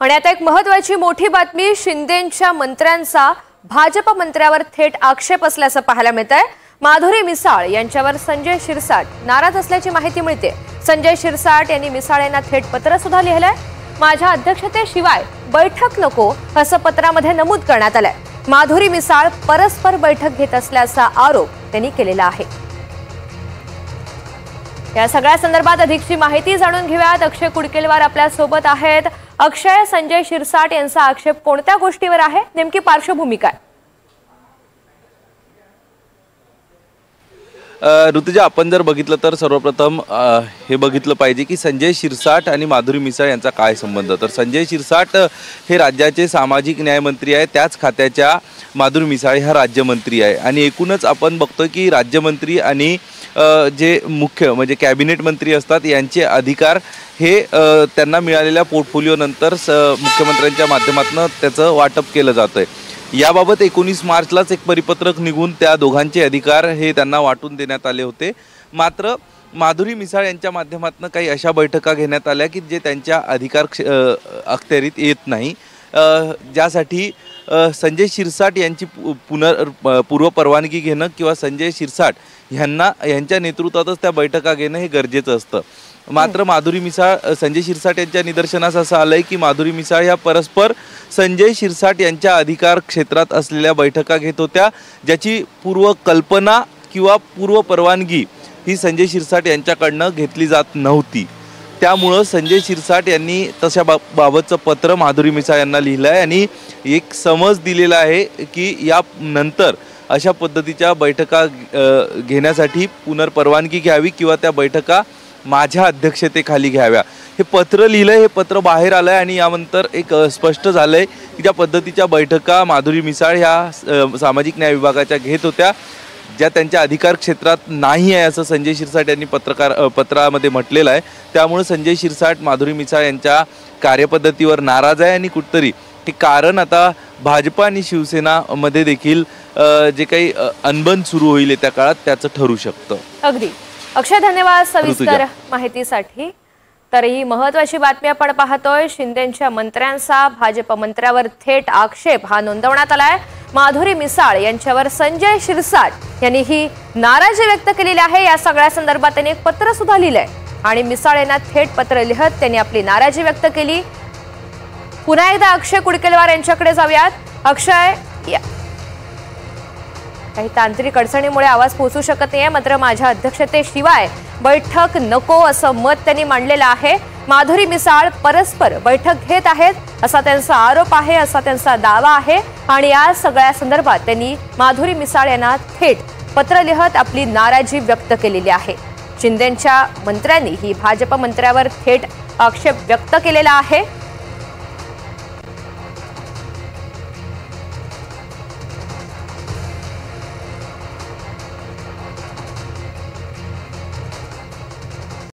आणि आता एक महत्त्वाची मोठी बातमी, शिंदेंच्या मंत्र्यांचा भाजप मंत्र्यावर थेट आक्षेप असल्याचं पाहायला मिळतंय। माधुरी मिसाळ यांच्यावर संजय शिरसाट नाराज असल्याची माहिती मिळते। संजय शिरसाट यांनी मिसाळ यांना थेट पत्र सुद्धा लिहिलंय। माझ्या अध्यक्षतेशिवाय बैठक नको असं पत्रामध्ये नमूद करण्यात आलंय। माधुरी मिसाळ परस्पर बैठक घेत असल्याचा आरोप त्यांनी केलेला आहे। या सगळ्या संदर्भात अधिकची माहिती जाणून घेऊयात। अक्षय कुडकेलवार आपल्या सोबत आहेत। अक्षय, संजय शिरसाट यांचा आक्षेप कोणत्या गोष्टीवर आहे, नेमकी पार्श्वभूमी काय? ऋतुजा, आपण जर बघितलं तर सर्वप्रथम हे बघितलं पाहिजे की संजय शिरसाट आणि माधुरी मिसाळ यांचा काय संबंध। तर संजय शिरसाट हे राज्याचे सामाजिक न्याय मंत्री आहे, त्याच खात्याच्या माधुरी मिसाळ ह्या राज्यमंत्री आहे। आणि एकूणच आपण बघतो की राज्यमंत्री आणि जे मुख्य म्हणजे कॅबिनेट मंत्री असतात यांचे अधिकार हे त्यांना मिळालेल्या पोर्टफोलिओ नंतर मुख्यमंत्र्यांच्या माध्यमातून त्याचं वाटप केलं जातंय। याबाबत 19 मार्चलाच एक परिपत्रक निघून त्या दोघांचे अधिकार हे त्यांना वाटून देण्यात आले होते। मात्र माधुरी मिसाळ यांच्या माध्यमातून काही अशा बैठका घेण्यात आल्या की जे त्यांच्या अधिकार अखत्यारीत येत नाही, ज्यासाठी संजय शिरसाट यांची पूर्व परवानगी घेणं किंवा संजय शिरसाट यांच्या नेतृत्वातच त्या बैठका घेणं हे गरजेचं असतं। मात्र माधुरी मिसाळ संजय शिरसाट यांच्या निदर्शनास असं आलंय की माधुरी मिसाळ या परस्पर संजय शिरसाट यांच्या अधिकार क्षेत्रात असलेल्या बैठका घेत होत्या, ज्याची पूर्व कल्पना किंवा पूर्व परवानगी ही संजय शिरसाट यांच्याकडनं घेतली जात नव्हती। त्यामुळं संजय शिरसाट यांनी तशा बाबतचं पत्र माधुरी मिसाळ यांना लिहिलं आहे आणि एक समज दिलेला आहे की या नंतर अशा पद्धतीच्या बैठका घेण्यासाठी पुनर्परवानगी घ्यावी किंवा त्या बैठका माझ्या अध्यक्षतेखाली घ्याव्या। हे पत्र लिहिलंय, हे पत्र बाहेर आलंय आणि यानंतर एक स्पष्ट झालंय की ज्या पद्धतीच्या बैठका माधुरी मिसाळ ह्या सामाजिक न्याय विभागाच्या घेत होत्या, ज्या त्यांच्या अधिकार क्षेत्रात नाही आहे असं संजय शिरसाट यांनी पत्रामध्ये म्हटलेलं आहे। त्यामुळे संजय शिरसाट माधुरी मिसाळ यांच्या कार्यपद्धतीवर नाराज आहे आणि कुठतरी हे कारण आता भाजप आणि शिवसेना मध्ये देखील जे काही अनबन सुरू होईल येत्या काळात त्याचं ठरू शकतं। अगदी अक्षय, धन्यवाद सविस्तर माहितीसाठी। तर ही महत्त्वाची बातमी आपण पाहतोय। शिंदेंच्या मंत्र्यांचा भाजप मंत्र्यावर थेट आक्षेप हा नोंदवण्यात आलाय। माधुरी मिसाळ यांच्यावर संजय शिरसाट यांनी ही नाराजी व्यक्त केलेली आहे। या सगळ्या संदर्भात त्यांनी एक पत्र सुद्धा लिहिलंय आणि मिसाळ यांना थेट पत्र लिहत त्यांनी आपली नाराजी व्यक्त केली। पुन्हा एकदा अक्षय कुडकेलवार यांच्याकडे जाऊयात। अक्षय, काही तांत्रिक अडचणीमुळे आवाज पोहोचू शकत नाहीये, मात्र माझ्या अध्यक्षतेशिवाय बैठक नको असं मत त्यांनी मांडलेलं आहे। माधुरी मिसाळ परस्पर बैठक घेत आहेत असा त्यांचा आरोप आहे, असा त्यांचा दावा आहे आणि या सगळ्या संदर्भात त्यांनी माधुरी मिसाळ यांना थेट पत्र लिहत आपली नाराजी व्यक्त केलेली आहे। शिंदेंच्या मंत्र्यांनी ही भाजप मंत्र्यावर थेट आक्षेप व्यक्त केलेला आहे।